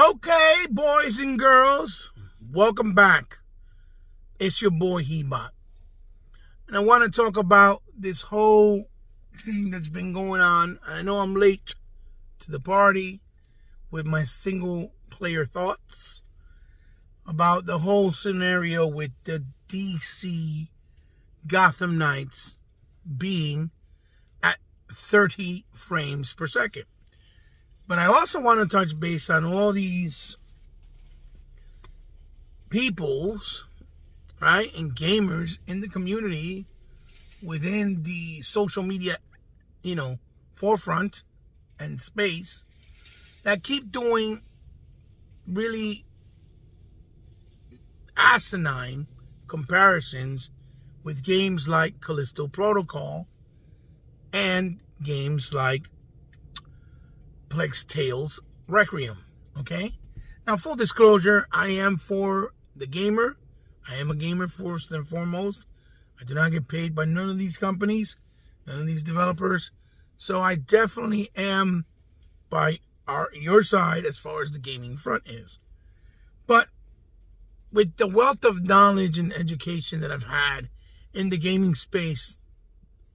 Okay, boys and girls, welcome back. It's your boy Hebot. And I want to talk about this whole thing that's been going on. I know I'm late to the party with my single player thoughts about the whole scenario with the DC Gotham Knights being at 30 frames per second. But I also want to touch base on all these peoples, right, and gamers in the community within the social media, forefront and space that keep doing really asinine comparisons with games like Callisto Protocol and games like Plague Tales Requiem. Okay? Now, full disclosure, I am for the gamer. I am a gamer first and foremost. I do not get paid by none of these companies, none of these developers. So I definitely am by your side as far as the gaming front is. But with the wealth of knowledge and education that I've had in the gaming space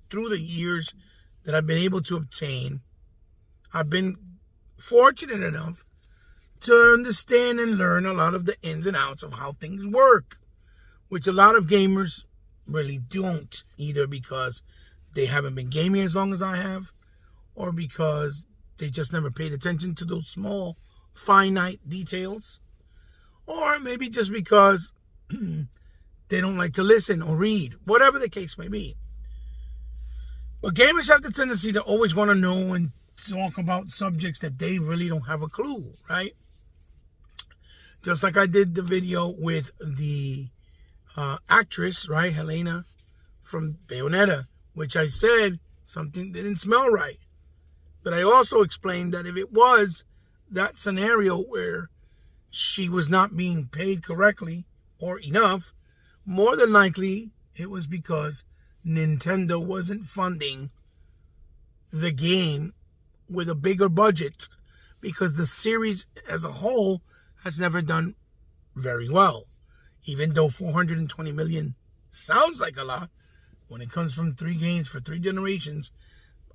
through the years that I've been able to obtain, I've been fortunate enough to understand and learn a lot of the ins and outs of how things work, which a lot of gamers really don't, either because they haven't been gaming as long as I have, or because they just never paid attention to those small, finite details, or maybe just because they don't like to listen or read, whatever the case may be. But gamers have the tendency to always want to know and talk about subjects that they really don't have a clue, right? Just like I did the video with the actress, right, Helena from Bayonetta, which I said something didn't smell right. But I also explained that if it was that scenario where she was not being paid correctly or enough, more than likely it was because Nintendo wasn't funding the game with a bigger budget, because the series as a whole has never done very well. Even though 420 million sounds like a lot, when it comes from 3 games for 3 generations,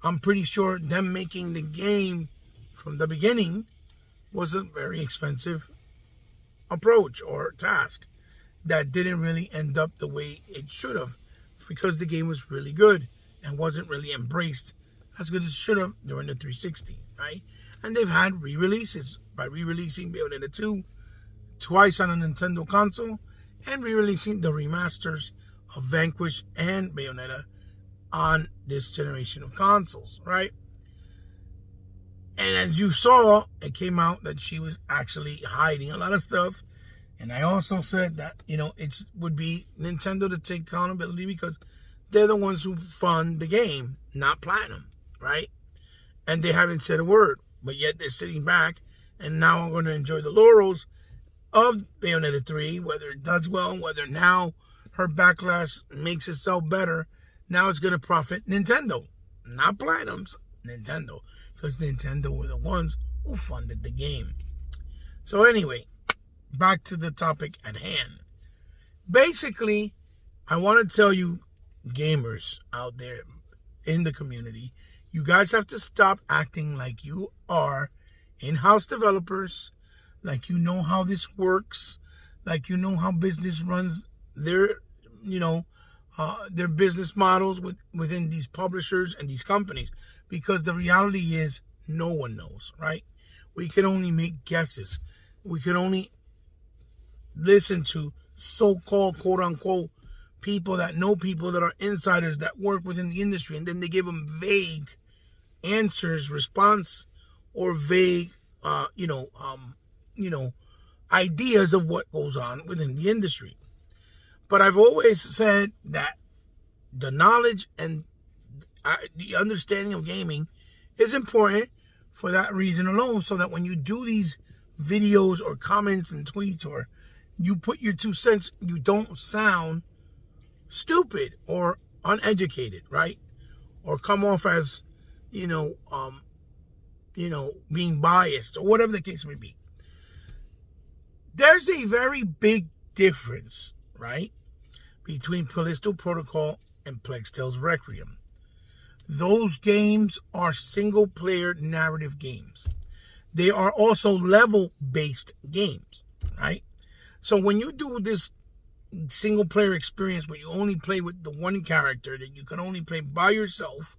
I'm pretty sure them making the game from the beginning was a very expensive approach or task that didn't really end up the way it should have, because the game was really good and wasn't really embraced as good as it should have during the 360, right? And they've had re-releases by re-releasing Bayonetta 2 twice on a Nintendo console and re-releasing the remasters of Vanquish and Bayonetta on this generation of consoles, right? And as you saw, it came out that she was actually hiding a lot of stuff. And I also said that, it would be Nintendo to take accountability, because they're the ones who fund the game, not Platinum, right? And they haven't said a word, but yet they're sitting back, and now I'm going to enjoy the laurels of Bayonetta 3, whether it does well, whether now her backlash makes itself better. Now it's going to profit Nintendo, not Platinum's, Nintendo, because Nintendo were the ones who funded the game. So anyway, back to the topic at hand. Basically, I want to tell you, gamers out there in the community, you guys have to stop acting like you are in-house developers, like you know how this works, like you know how business runs their business models within these publishers and these companies, because the reality is no one knows, right? We can only make guesses. We can only listen to so-called, quote-unquote, people that know people that are insiders that work within the industry, and then they give them vague answers, response, or vague, ideas of what goes on within the industry. But I've always said that the knowledge and the understanding of gaming is important for that reason alone, so that when you do these videos or comments and tweets, or you put your 2 cents, you don't sound stupid or uneducated, right? Or come off as, being biased, or whatever the case may be. There's a very big difference, right, between Callisto Protocol and Plague Tale's Requiem. Those games are single-player narrative games. They are also level-based games, right? So when you do this single-player experience where you only play with the one character that you can only play by yourself,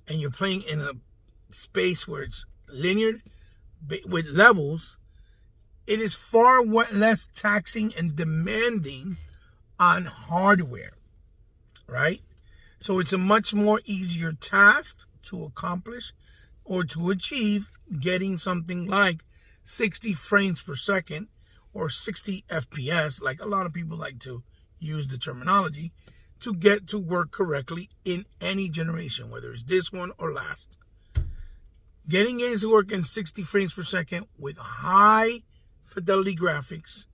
and you're playing in a space where it's linear with levels, it is far less taxing and demanding on hardware, right? So it's a much more easier task to accomplish or to achieve getting something like 60 frames per second or 60 FPS, like a lot of people like to use the terminology, to get to work correctly in any generation, whether it's this one or last. Getting games to work in 60 frames per second with high fidelity graphics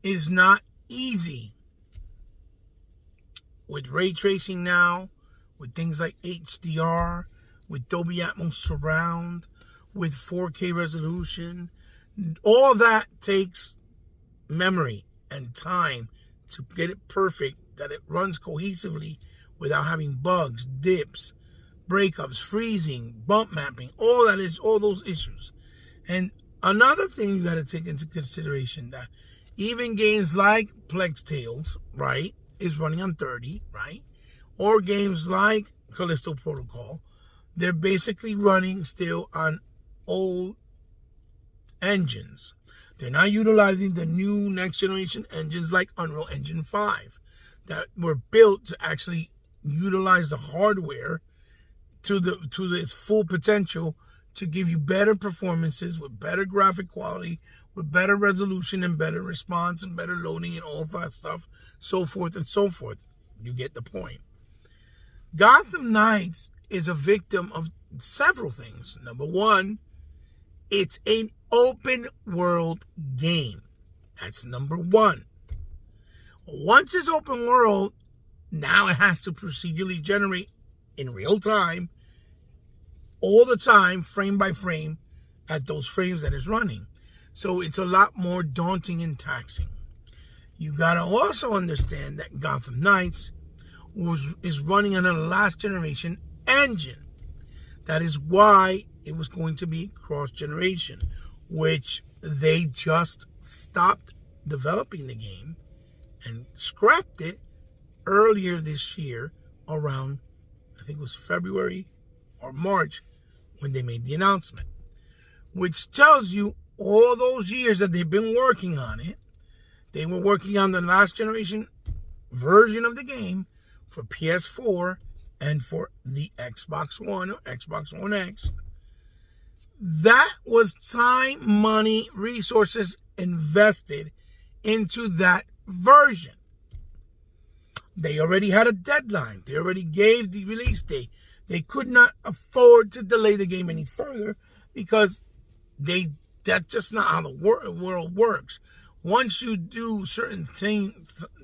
is not easy. With ray tracing now, with things like HDR, with Dolby Atmos surround, with 4K resolution, all that takes memory and time to get it perfect, that it runs cohesively without having bugs, dips, breakups, freezing, bump mapping, all those issues. And another thing you got to take into consideration, that even games like Plague Tales, right, is running on 30, right? Or games like Callisto Protocol, they're basically running still on old engines. They're not utilizing the new next generation engines like Unreal Engine 5 that were built to actually utilize the hardware to its full potential to give you better performances with better graphic quality, with better resolution and better response and better loading and all that stuff, so forth and so forth. You get the point. Gotham Knights is a victim of several things. Number one, it's an open world game. That's number one. Once it's open world, now it has to procedurally generate in real time, all the time, frame by frame, at those frames that it's running. So it's a lot more daunting and taxing. You gotta also understand that Gotham Knights is running on a last generation engine. That is why it was going to be cross-generation, which they just stopped developing the game and scrapped it earlier this year around, I think it was February or March, when they made the announcement. Which tells you all those years that they've been working on it. They were working on the last generation version of the game for PS4 and for the Xbox One or Xbox One X. That was time, money, resources invested into that version. They already had a deadline. They already gave the release date. They could not afford to delay the game any further because that's just not how the world works. Once you do certain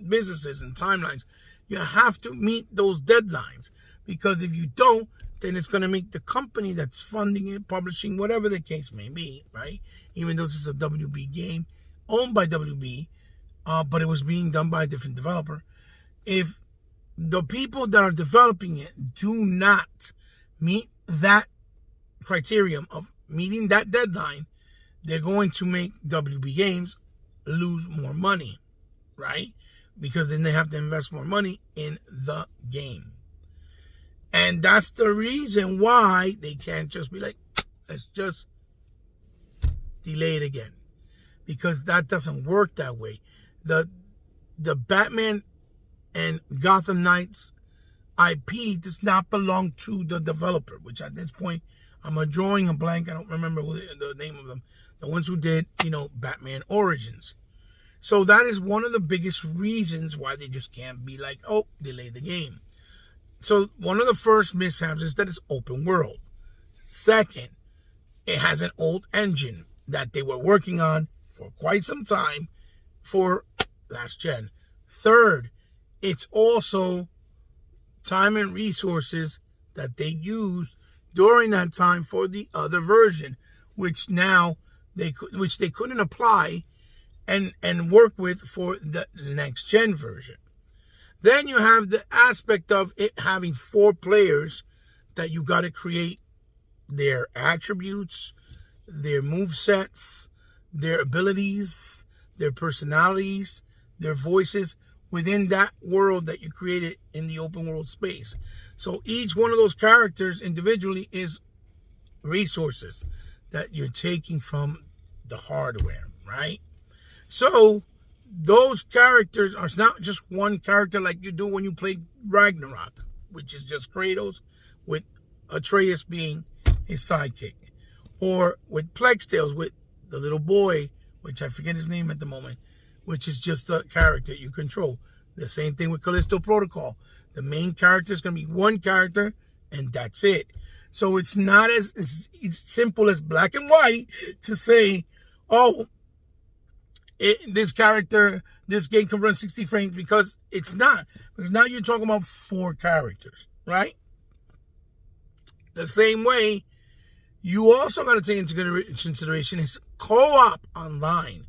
businesses and timelines, you have to meet those deadlines, because if you don't, then it's going to make the company that's funding it, publishing, whatever the case may be, right? Even though this is a WB game owned by WB, but it was being done by a different developer. If the people that are developing it do not meet that criterion of meeting that deadline, they're going to make WB Games lose more money, right? Because then they have to invest more money in the game. And that's the reason why they can't just be like, let's just delay it again. Because that doesn't work that way. The Batman and Gotham Knights IP does not belong to the developer, which at this point, I'm drawing a blank. I don't remember the name of them. The ones who did, Batman Origins. So that is one of the biggest reasons why they just can't be like, oh, delay the game. So one of the first mishaps is that it's open world. Second, it has an old engine that they were working on for quite some time for last gen. Third, it's also time and resources that they used during that time for the other version, which they couldn't apply and work with for the next gen version. Then you have the aspect of it having 4 players that you got to create their attributes, their move sets, their abilities, their personalities, their voices within that world that you created in the open world space. So each one of those characters individually is resources that you're taking from the hardware, right? So those characters are not just one character like you do when you play Ragnarok, which is just Kratos with Atreus being his sidekick. Or with Plex Tales with the little boy, which I forget his name at the moment, which is just the character you control. The same thing with Callisto Protocol. The main character is going to be one character, and that's it. So it's not as simple as black and white to say, oh, this game can run 60 frames, because it's not. Because now you're talking about 4 characters, right? The same way, you also got to take into consideration is co-op online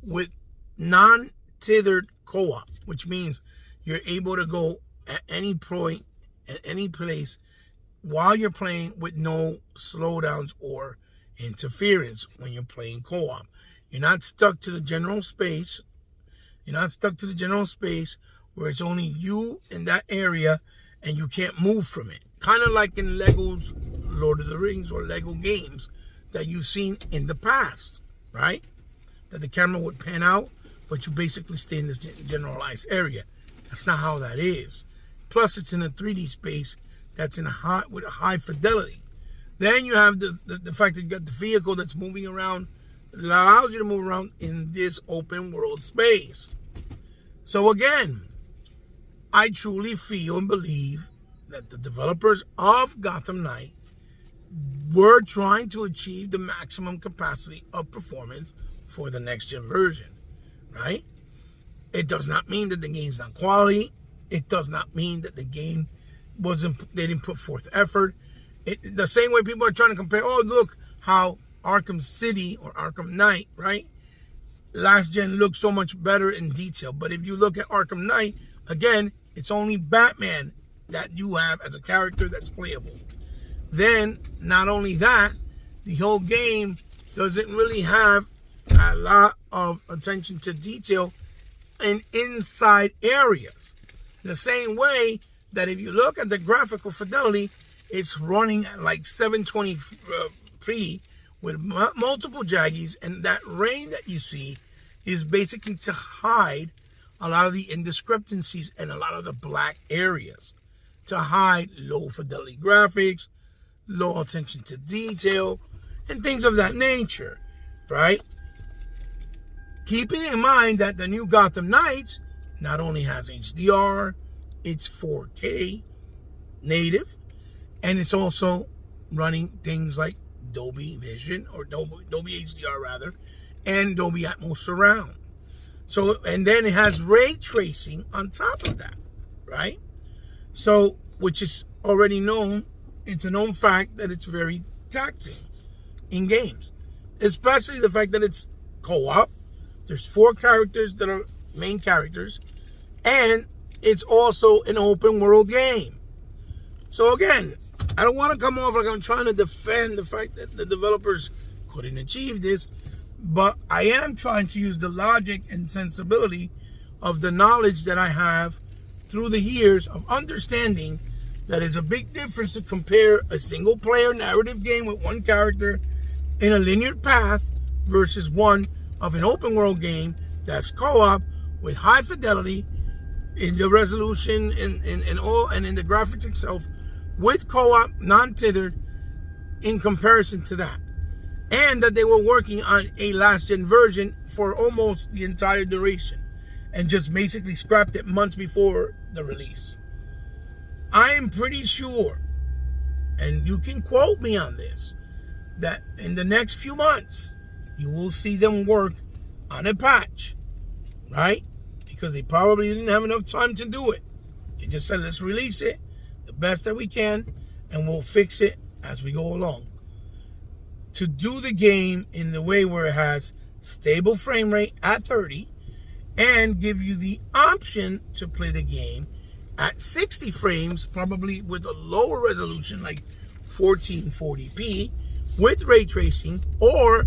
with non-tethered co-op, which means you're able to go at any point, at any place, while you're playing with no slowdowns or interference when you're playing co-op. You're not stuck to the general space. You're not stuck to the general space where it's only you in that area and you can't move from it. Kind of like in Lego's Lord of the Rings or Lego games that you've seen in the past, right? That the camera would pan out, but you basically stay in this generalized area. That's not how that is. Plus, it's in a 3D space that's with a high fidelity. Then you have the fact that you got the vehicle that's moving around, that allows you to move around in this open world space. So again, I truly feel and believe that the developers of Gotham Knight were trying to achieve the maximum capacity of performance for the next gen version, right? It does not mean that the game's not quality. It does not mean that the game they didn't put forth effort. The same way people are trying to compare, oh, look how Arkham City or Arkham Knight, right? Last gen looks so much better in detail. But if you look at Arkham Knight, again, it's only Batman that you have as a character that's playable. Then, not only that, the whole game doesn't really have a lot of attention to detail in inside areas. The same way that if you look at the graphical fidelity, it's running at like 720p with multiple jaggies, and that rain that you see is basically to hide a lot of the indiscrepancies and a lot of the black areas, to hide low fidelity graphics, low attention to detail, and things of that nature, right? Keeping in mind that the new Gotham Knights not only has HDR, it's 4K native, and it's also running things like Dolby Vision, or Dolby HDR rather, and Dolby Atmos Surround. So, and then it has ray tracing on top of that, right? So, which is already known. It's a known fact that it's very taxing in games, especially the fact that it's co-op. There's 4 characters that are main characters, and it's also an open world game. So again, I don't want to come off like I'm trying to defend the fact that the developers couldn't achieve this, but I am trying to use the logic and sensibility of the knowledge that I have through the years of understanding that is a big difference to compare a single player narrative game with one character in a linear path versus one of an open world game that's co-op with high fidelity in the resolution and in the graphics itself, with co-op non-tethered in comparison to that. And that they were working on a last gen version for almost the entire duration and just basically scrapped it months before the release. I am pretty sure, and you can quote me on this, that in the next few months, you will see them work on a patch, right? Because they probably didn't have enough time to do it. They just said, let's release it the best that we can, and we'll fix it as we go along. To do the game in the way where it has stable frame rate at 30, and give you the option to play the game at 60 frames, probably with a lower resolution like 1440p with ray tracing, or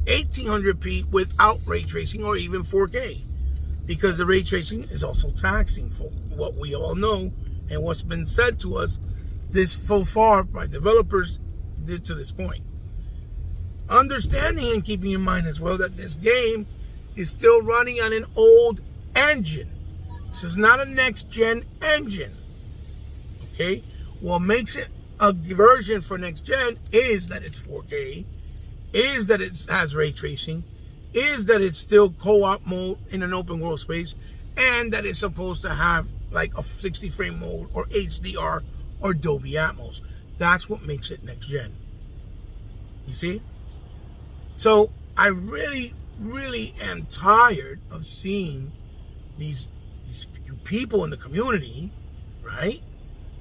1800p without ray tracing, or even 4K, because the ray tracing is also taxing, for what we all know and what's been said to us this so far by developers did to this point. Understanding and keeping in mind as well that this game is still running on an old engine. This is not a next-gen engine. Okay? What makes it a version for next-gen is that it's 4K, is that it has ray tracing, is that it's still co-op mode in an open world space, and that it's supposed to have like a 60 frame mode or HDR or Dolby Atmos. That's what makes it next-gen. You see? So I really am tired of seeing these people in the community, right,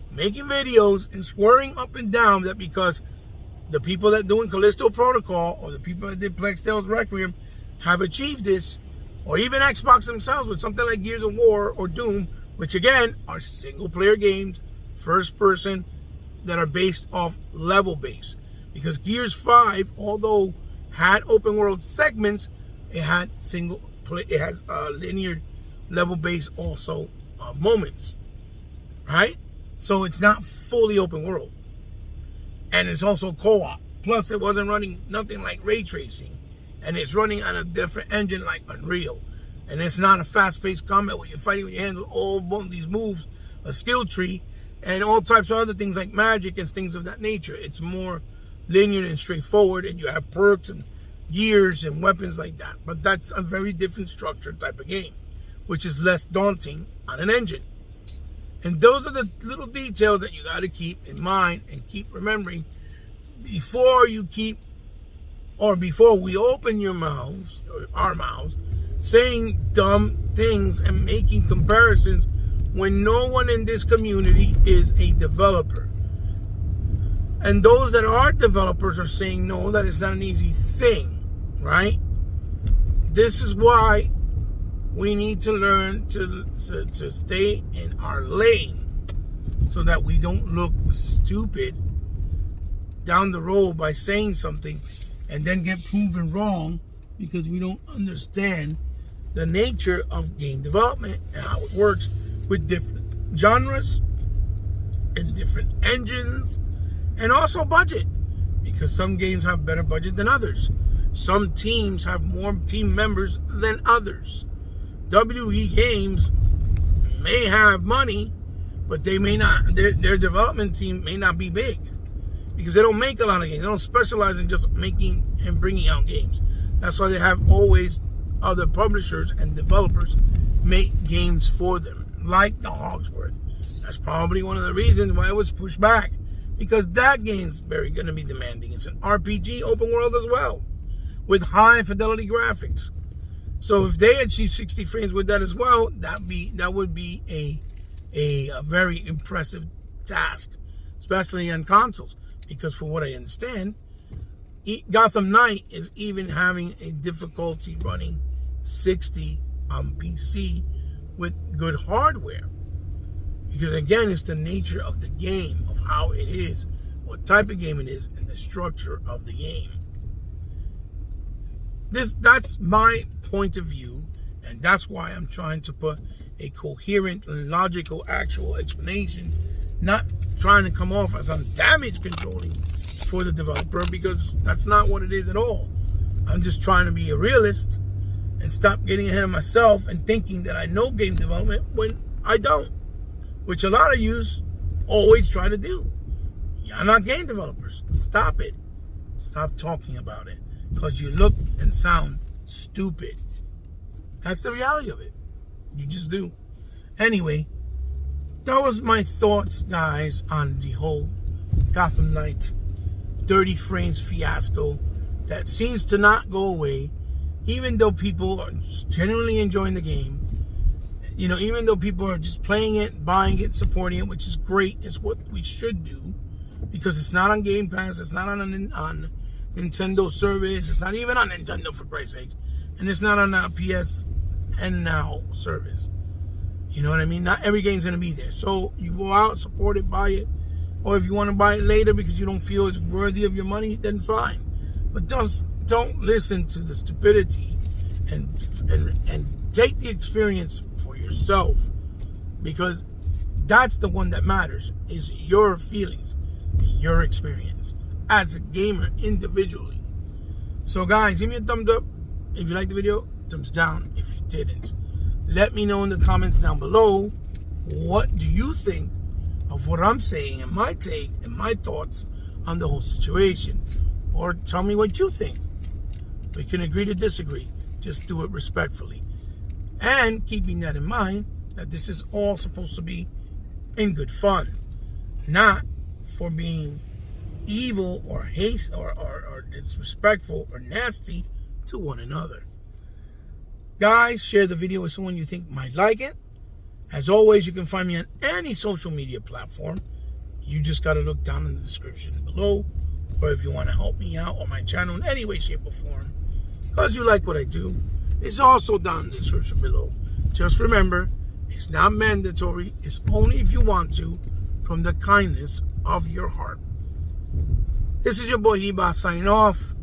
making videos and swearing up and down that because the people that doing Callisto Protocol or the people that did Plague Tales Requiem have achieved this, or even Xbox themselves with something like Gears of War or Doom, which again are single-player games, first person, that are based off level base. Because Gears 5, although had open world segments, it had linear level base also moments, right? So it's not fully open world, and it's also co-op. Plus, it wasn't running nothing like ray tracing, and it's running on a different engine like Unreal, and it's not a fast-paced combat where you're fighting with your hands with all these moves, a skill tree, and all types of other things like magic and things of that nature. It's more linear and straightforward, and you have perks and gears and weapons like that. But that's a very different structure type of game, which is less daunting on an engine. And those are the little details that you got to keep in mind and keep remembering before we open your mouths, or our mouths, saying dumb things and making comparisons when no one in this community is a developer. And those that are developers are saying, no, that is not an easy thing, right? This is why we need to learn to stay in our lane so that we don't look stupid down the road by saying something and then get proven wrong because we don't understand the nature of game development and how it works with different genres and different engines, and also budget, because some games have better budget than others. Some teams have more team members than others. WE Games may have money, but they may not. Their development team may not be big because they don't make a lot of games. They don't specialize in just making and bringing out games. That's why they have always other publishers and developers make games for them, like the Hogsworth. That's probably one of the reasons why it was pushed back, because that game's going to be demanding. It's an RPG open world as well, with high fidelity graphics. So if they achieve 60 frames with that as well, that would be a very impressive task, especially on consoles. Because for what I understand, Gotham Knight is even having a difficulty running 60 on PC with good hardware. Because again, it's the nature of the game, of how it is, what type of game it is, and the structure of the game. That's my point of view, and that's why I'm trying to put a coherent, logical, actual explanation, not trying to come off as I'm damage controlling for the developer, because that's not what it is at all. I'm just trying to be a realist and stop getting ahead of myself and thinking that I know game development when I don't, which a lot of yous always try to do. You're not game developers. Stop it. Stop talking about it, because you look and sound stupid. That's the reality of it. You just do. Anyway, that was my thoughts, guys, on the whole Gotham Knight 30 frames fiasco that seems to not go away, even though people are genuinely enjoying the game. You know, even though people are just playing it, buying it, supporting it, which is great. It's what we should do, because it's not on Game Pass. It's not on Nintendo service. It's not even on Nintendo, for Christ's sake. And it's not on PS and Now service. You know what I mean? Not every game's going to be there. So you go out, support it, buy it. Or if you want to buy it later because you don't feel it's worthy of your money, then fine. But don't listen to the stupidity and take the experience for yourself, because that's the one that matters, is your feelings, your experience as a gamer individually. So guys, give me a thumbs up if you liked the video, thumbs down if you didn't. Let me know in the comments down below, what do you think of what I'm saying and my take and my thoughts on the whole situation? Or tell me what you think. We can agree to disagree. Just do it respectfully. And keeping that in mind, that this is all supposed to be in good fun. Not for being evil or hate or disrespectful or nasty to one another. Guys, share the video with someone you think might like it. As always, you can find me on any social media platform. You just got to look down in the description below. Or if you want to help me out on my channel in any way, shape, or form, because you like what I do, it's also down in the description below. Just remember, it's not mandatory. It's only if you want to, from the kindness of your heart. This is your boy Heba signing off.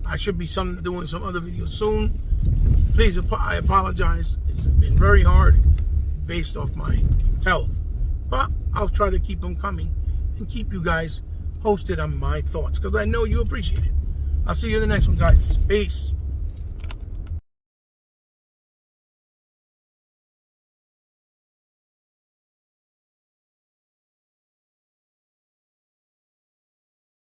I should be doing some other videos soon. Please, I apologize. It's been very hard based off my health. But I'll try to keep them coming and keep you guys posted on my thoughts, because I know you appreciate it. I'll see you in the next one, guys. Peace.